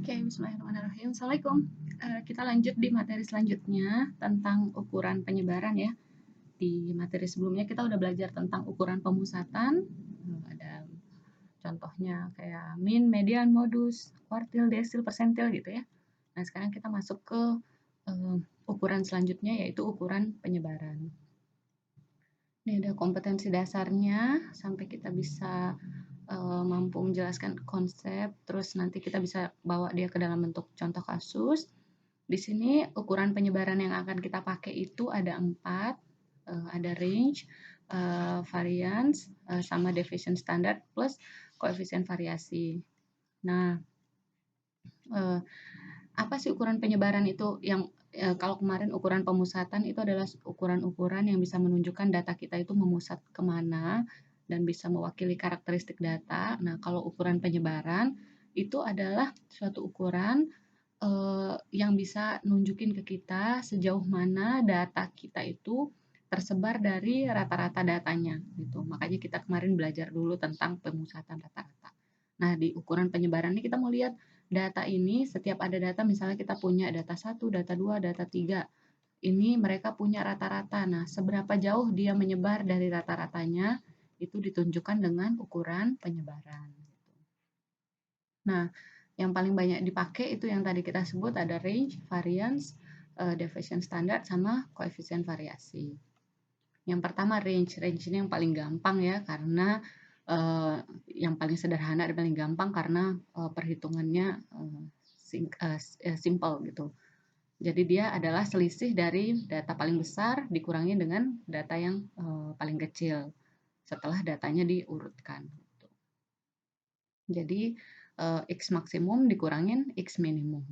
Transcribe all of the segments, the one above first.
Oke, bismillahirrahmanirrahim. Assalamualaikum. Kita lanjut di materi selanjutnya tentang ukuran penyebaran ya. Di materi sebelumnya kita udah belajar tentang ukuran pemusatan. Ada contohnya kayak min, median, modus, kuartil, desil, persentil gitu ya. Nah, sekarang kita masuk ke ukuran selanjutnya yaitu ukuran penyebaran. Ini ada kompetensi dasarnya sampai kita bisa mampu menjelaskan konsep, terus nanti kita bisa bawa dia ke dalam bentuk contoh kasus. Di sini ukuran penyebaran yang akan kita pakai itu ada 4, ada range, variance, sama deviation standard plus koefisien variasi. Nah, apa sih ukuran penyebaran itu? Yang kalau kemarin ukuran pemusatan itu adalah ukuran-ukuran yang bisa menunjukkan data kita itu memusat kemana dan bisa mewakili karakteristik data. Nah, kalau ukuran penyebaran itu adalah suatu ukuran yang bisa nunjukin ke kita sejauh mana data kita itu tersebar dari rata-rata datanya gitu. Makanya kita kemarin belajar dulu tentang pemusatan rata-rata. Nah, di ukuran penyebaran ini kita mau lihat data ini, setiap ada data misalnya kita punya data 1, data 2, data 3. Ini mereka punya rata-rata. Nah, seberapa jauh dia menyebar dari rata-ratanya itu ditunjukkan dengan ukuran penyebaran. Nah, yang paling banyak dipakai itu yang tadi kita sebut ada range, variance, deviation standard, sama koefisien variasi. Yang pertama range. Range ini yang paling gampang ya, karena yang paling sederhana dan paling gampang karena perhitungannya simple gitu. Jadi dia adalah selisih dari data paling besar dikurangi dengan data yang paling kecil setelah datanya diurutkan. Jadi X maksimum dikurangin X minimum.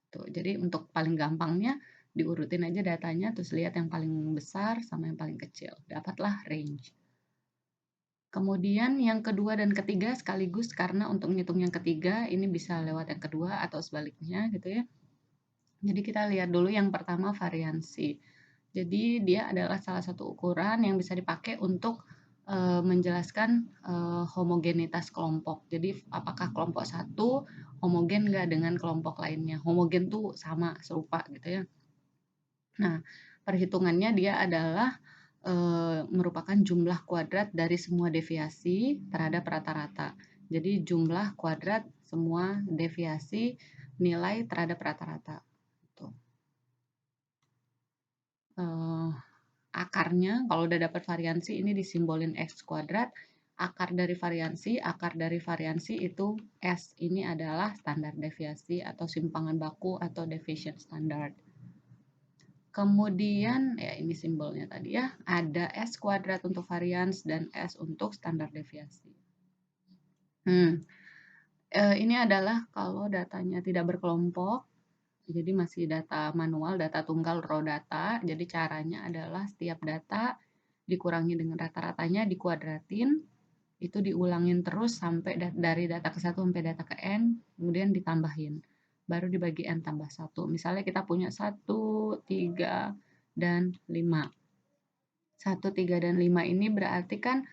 Tuh, jadi untuk paling gampangnya diurutin aja datanya, terus lihat yang paling besar sama yang paling kecil. Dapatlah range. Kemudian yang kedua dan ketiga sekaligus, karena untuk menghitung yang ketiga ini bisa lewat yang kedua atau sebaliknya gitu ya. Jadi kita lihat dulu yang pertama variansi. Jadi dia adalah salah satu ukuran yang bisa dipakai untuk menjelaskan homogenitas kelompok. Jadi apakah kelompok satu homogen nggak dengan kelompok lainnya? Homogen tuh sama, serupa gitu ya. Nah, perhitungannya dia adalah merupakan jumlah kuadrat dari semua deviasi terhadap rata-rata. Jadi jumlah kuadrat semua deviasi nilai terhadap rata-rata. Gitu. Akarnya kalau udah dapat variansi ini disimbolin X kuadrat, akar dari variansi itu S, ini adalah standar deviasi atau simpangan baku atau deviation standard. Kemudian ya ini simbolnya tadi ya, ada S kuadrat untuk varians dan S untuk standar deviasi. Ini adalah kalau datanya tidak berkelompok. Jadi masih data manual, data tunggal raw data. Jadi caranya adalah setiap data dikurangi dengan rata-ratanya, dikuadratin, itu diulangin terus sampai dari data ke 1 sampai data ke N, kemudian ditambahin. Baru dibagi N tambah 1. Misalnya kita punya 1, 3, dan 5. 1, 3, dan 5 ini berarti kan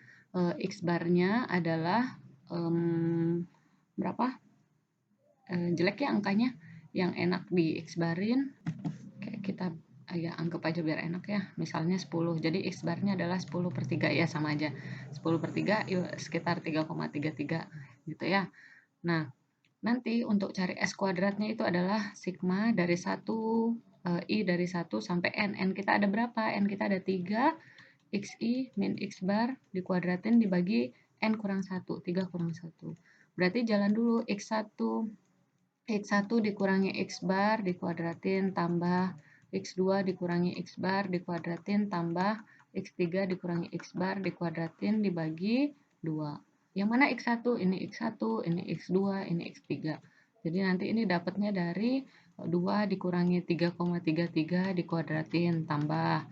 X barnya adalah berapa? Jelek ya angkanya. Yang enak di X barin, kayak kita ya anggap aja biar enak ya, misalnya 10. Jadi X barnya adalah 10 per 3 ya, sama aja. 10 per 3 sekitar 3,33 gitu ya. Nah, nanti untuk cari S kuadratnya itu adalah sigma dari 1, I dari 1 sampai N. N kita ada berapa? N kita ada 3, XI min X bar dikuadratin dibagi N kurang 1, 3 kurang 1. Berarti jalan dulu X1 dikurangi X bar dikuadratin tambah X2 dikurangi X bar dikuadratin tambah X3 dikurangi X bar dikuadratin dibagi 2. Yang mana X1? Ini X1, ini X2, ini X3. Jadi nanti ini dapatnya dari 2 dikurangi 3,33 dikuadratin tambah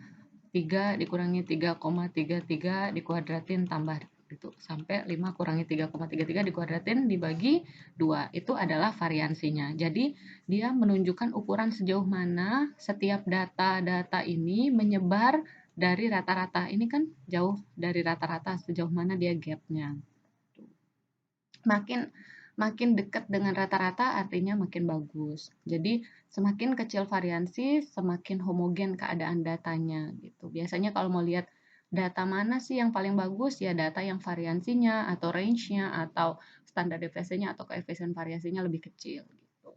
3 dikurangi 3,33 dikuadratin tambah itu sampai 5 kurangi 3,33 dikuadratin dibagi 2. Itu adalah variansinya. Jadi dia menunjukkan ukuran sejauh mana setiap data-data ini menyebar dari rata-rata. Ini kan jauh dari rata-rata, sejauh mana dia gapnya. makin dekat dengan rata-rata artinya makin bagus. Jadi semakin kecil variansi, semakin homogen keadaan datanya gitu. Biasanya kalau mau lihat data mana sih yang paling bagus, ya data yang variansinya atau range-nya atau standar deviasinya atau koefisien variasinya lebih kecil gitu.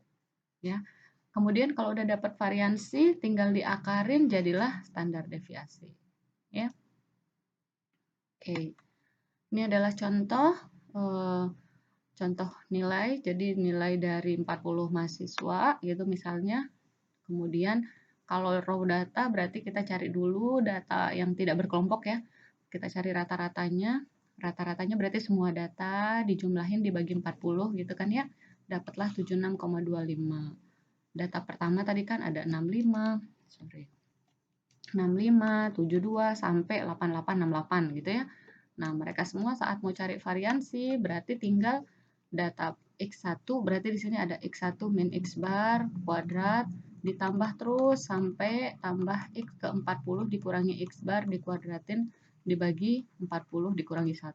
Ya. Kemudian kalau udah dapat variansi, tinggal diakarin jadilah standar deviasi. Ya. Oke. Ini adalah contoh nilai. Jadi nilai dari 40 mahasiswa gitu misalnya. Kemudian kalau raw data berarti kita cari dulu data yang tidak berkelompok ya. Kita cari rata-ratanya. Rata-ratanya berarti semua data dijumlahin dibagi 40 gitu kan ya. Dapatlah 76,25. Data pertama tadi kan ada 65, 72 sampai 8868 gitu ya. Nah, mereka semua saat mau cari variansi berarti tinggal data X1 berarti di sini ada X1 min X bar kuadrat ditambah terus sampai tambah X ke 40 dikurangi X bar dikuadratin dibagi 40 dikurangi 1.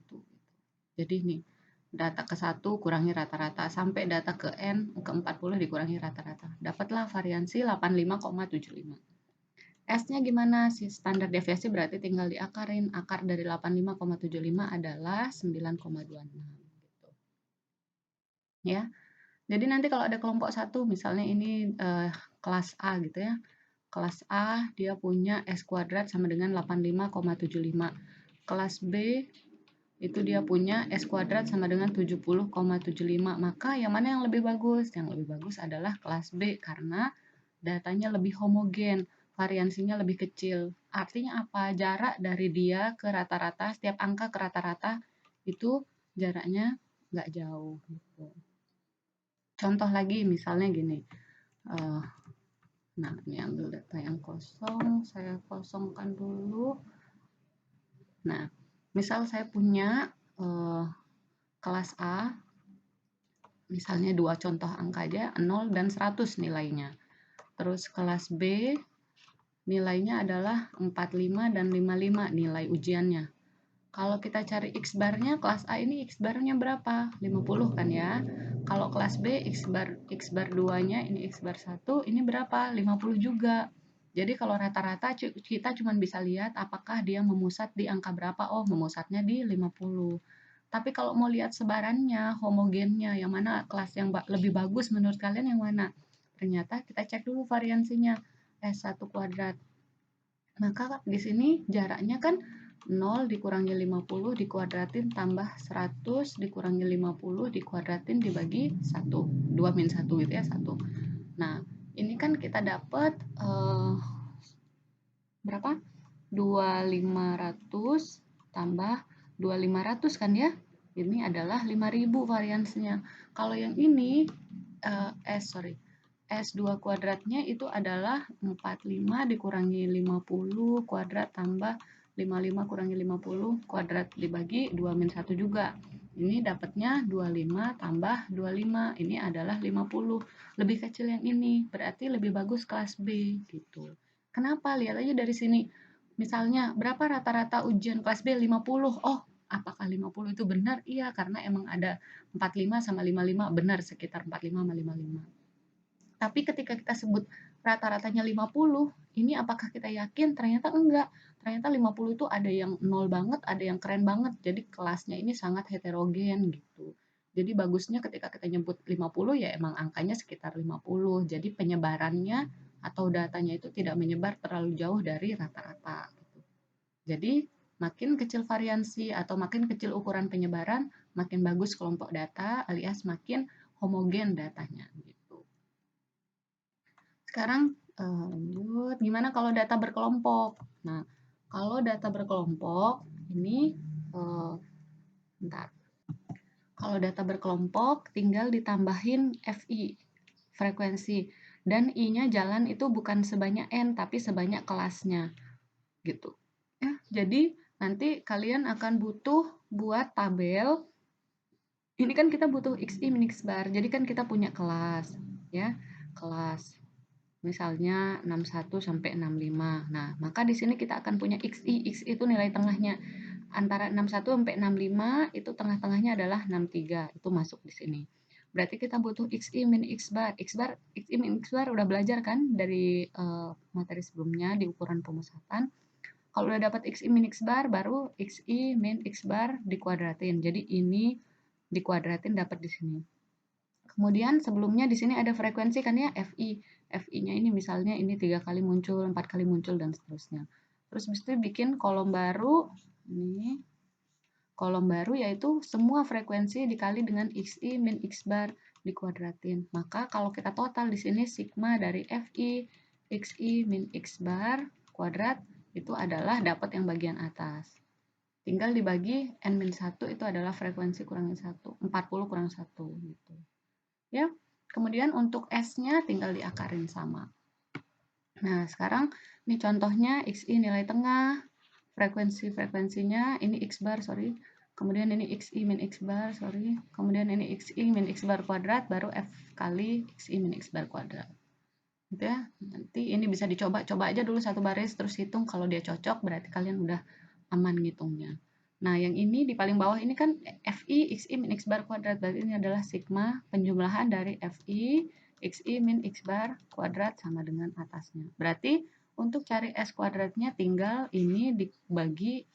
Jadi nih, data ke 1 kurangi rata-rata sampai data ke N ke 40 dikurangi rata-rata. Dapatlah variansi 85,75. S-nya gimana? Si standar deviasi berarti tinggal diakarin. Akar dari 85,75 adalah 9,26 gitu. Ya. Jadi nanti kalau ada kelompok 1 misalnya ini kelas A gitu ya. Kelas A dia punya S kuadrat sama dengan 85,75. Kelas B itu dia punya S kuadrat sama dengan 70,75. Maka yang mana yang lebih bagus? Yang lebih bagus adalah kelas B karena datanya lebih homogen, variansinya lebih kecil. Artinya apa? Jarak dari dia ke rata-rata, setiap angka ke rata-rata itu jaraknya nggak jauh. Gitu. Contoh lagi misalnya gini. Nah, ini ambil data yang kosong, saya kosongkan dulu. Nah, misal saya punya kelas A, misalnya dua contoh angka aja, 0 dan 100 nilainya. Terus kelas B, nilainya adalah 45 dan 55 nilai ujiannya. Kalau kita cari X barnya, kelas A ini X barnya berapa? 50 kan ya. Kalau kelas B, X bar 2-nya, ini X bar 1, ini berapa? 50 juga. Jadi kalau rata-rata kita cuma bisa lihat apakah dia memusat di angka berapa. Oh, memusatnya di 50. Tapi kalau mau lihat sebarannya, homogennya, yang mana kelas yang lebih bagus menurut kalian yang mana? Ternyata kita cek dulu variansinya. S1 kuadrat. Maka di sini jaraknya kan 0 dikurangi 50 dikuadratin tambah 100 dikurangi 50 dikuadratin dibagi 1. 2 min 1 gitu ya, 1. Nah, ini kan kita dapat berapa? 2500 tambah 2500 kan ya? Ini adalah 5000 variansinya. Kalau yang ini S2 kuadratnya itu adalah 45 dikurangi 50 kuadrat tambah 55 kurangi 50 kuadrat dibagi 2 min 1 juga. Ini dapatnya 25 tambah 25. Ini adalah 50. Lebih kecil yang ini. Berarti lebih bagus kelas B gitu. Kenapa? Lihat aja dari sini. Misalnya, berapa rata-rata ujian kelas B? 50. Oh, apakah 50 itu benar? Iya, karena emang ada 45 sama 55. Benar, sekitar 45 sama 55. Tapi ketika kita sebut rata-ratanya 50, ini apakah kita yakin? Ternyata enggak. Ternyata 50 itu ada yang nol banget, ada yang keren banget. Jadi kelasnya ini sangat heterogen gitu. Jadi bagusnya ketika kita nyebut 50 ya emang angkanya sekitar 50. Jadi penyebarannya atau datanya itu tidak menyebar terlalu jauh dari rata-rata gitu. Jadi makin kecil variansi atau makin kecil ukuran penyebaran, makin bagus kelompok data alias makin homogen datanya gitu. Sekarang lanjut, gimana kalau data berkelompok? Nah, kalau data berkelompok ini bentar. Kalau data berkelompok tinggal ditambahin FI, frekuensi, dan I-nya jalan itu bukan sebanyak N tapi sebanyak kelasnya. Gitu. Ya, jadi nanti kalian akan butuh buat tabel. Ini kan kita butuh XI min X bar. Jadi kan kita punya kelas, ya. Kelas misalnya 61 sampai 65. Nah, maka di sini kita akan punya XI. XI itu nilai tengahnya. Antara 61 sampai 65 itu tengah-tengahnya adalah 63. Itu masuk di sini. berarti kita butuh XI min X bar. XI min X bar udah belajar kan dari materi sebelumnya di ukuran pemusatan. Kalau udah dapat XI min X bar, baru XI min X bar dikuadratin. Jadi ini dikuadratin dapat di sini. Kemudian sebelumnya di sini ada frekuensi kan ya, FI. FI-nya ini misalnya ini 3 kali muncul, 4 kali muncul, dan seterusnya. Terus habis itu bikin kolom baru, ini kolom baru yaitu semua frekuensi dikali dengan XI min X bar dikuadratin. Maka kalau kita total di sini sigma dari FI XI min X bar kuadrat itu adalah dapat yang bagian atas. Tinggal dibagi N-1 itu adalah frekuensi kurangin 1, 40 kurang 1 gitu. Ya. Kemudian untuk S-nya tinggal diakarin sama. Nah, sekarang ini contohnya XI nilai tengah, frekuensinya ini X bar, sorry. Kemudian ini XI min X bar, sorry. Kemudian ini XI min X bar kuadrat, baru F kali XI min X bar kuadrat. Gitu ya. Nanti ini bisa dicoba aja dulu satu baris, terus hitung. Kalau dia cocok, berarti kalian udah aman ngitungnya. Nah, yang ini di paling bawah ini kan FI XI min X bar kuadrat. Berarti ini adalah sigma penjumlahan dari FI XI min X bar kuadrat sama dengan atasnya. Berarti untuk cari S kuadratnya tinggal ini dibagi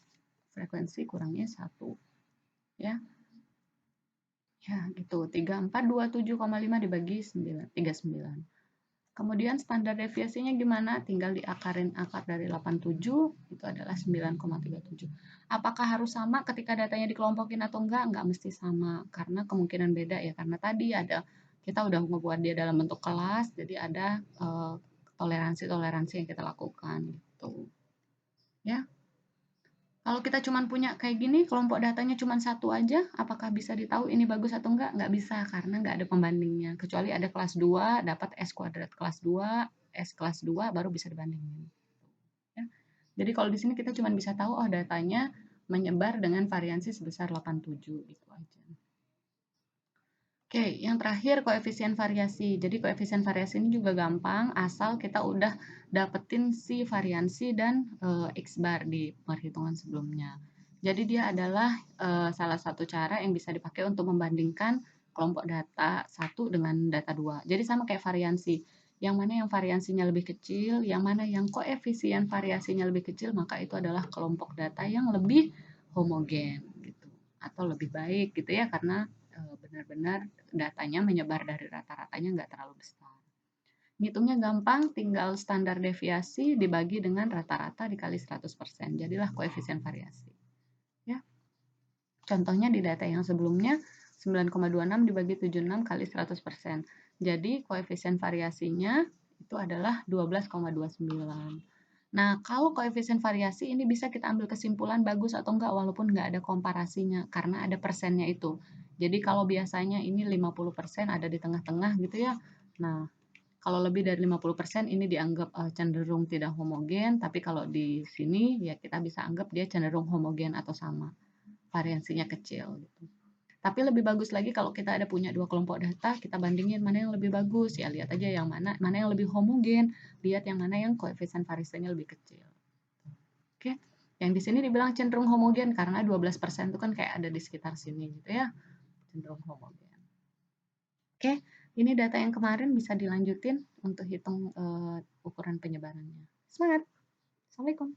frekuensi kurangnya 1. Ya. Ya, gitu. 3427,5 dibagi 39. Kemudian standar deviasinya gimana? Tinggal diakarin akar dari 87, itu adalah 9,37. Apakah harus sama ketika datanya dikelompokin atau enggak? Enggak mesti sama, karena kemungkinan beda ya. Karena tadi kita udah ngebuat dia dalam bentuk kelas, jadi ada toleransi-toleransi yang kita lakukan gitu. Ya. Kalau kita cuma punya kayak gini, kelompok datanya cuma satu aja, apakah bisa ditahu ini bagus atau enggak? Enggak bisa, karena enggak ada pembandingnya. Kecuali ada kelas 2, dapat S kuadrat kelas 2, S kelas 2, baru bisa dibandingin. Ya. Jadi kalau di sini kita cuma bisa tahu, oh datanya menyebar dengan variansi sebesar 87, gitu aja. Oke, yang terakhir koefisien variasi. Jadi koefisien variasi ini juga gampang, asal kita udah dapetin si variansi dan X bar di perhitungan sebelumnya. Jadi dia adalah salah satu cara yang bisa dipakai untuk membandingkan kelompok data 1 dengan data 2. Jadi sama kayak variansi. Yang mana yang variansinya lebih kecil, yang mana yang koefisien variasinya lebih kecil, maka itu adalah kelompok data yang lebih homogen gitu. Atau lebih baik gitu ya, karena benar-benar datanya menyebar dari rata-ratanya nggak terlalu besar. Ngitungnya gampang, tinggal standar deviasi dibagi dengan rata-rata dikali 100%. Jadilah koefisien variasi. Ya. Contohnya di data yang sebelumnya, 9,26 dibagi 76 kali 100%. Jadi koefisien variasinya itu adalah 12,29. Nah, kalau koefisien variasi ini bisa kita ambil kesimpulan bagus atau enggak walaupun enggak ada komparasinya karena ada persennya itu. Jadi kalau biasanya ini 50% ada di tengah-tengah gitu ya. Nah, kalau lebih dari 50% ini dianggap cenderung tidak homogen, tapi kalau di sini ya kita bisa anggap dia cenderung homogen atau sama. Variansinya kecil gitu. Tapi lebih bagus lagi kalau kita ada punya dua kelompok data, kita bandingin mana yang lebih bagus. Ya lihat aja yang mana yang lebih homogen, lihat yang mana yang koefisien variasinya lebih kecil. Oke. Yang di sini dibilang cenderung homogen karena 12% itu kan kayak ada di sekitar sini gitu ya. Cenderung homogen. Oke, ini data yang kemarin bisa dilanjutin untuk hitung ukuran penyebarannya. Semangat. Assalamualaikum.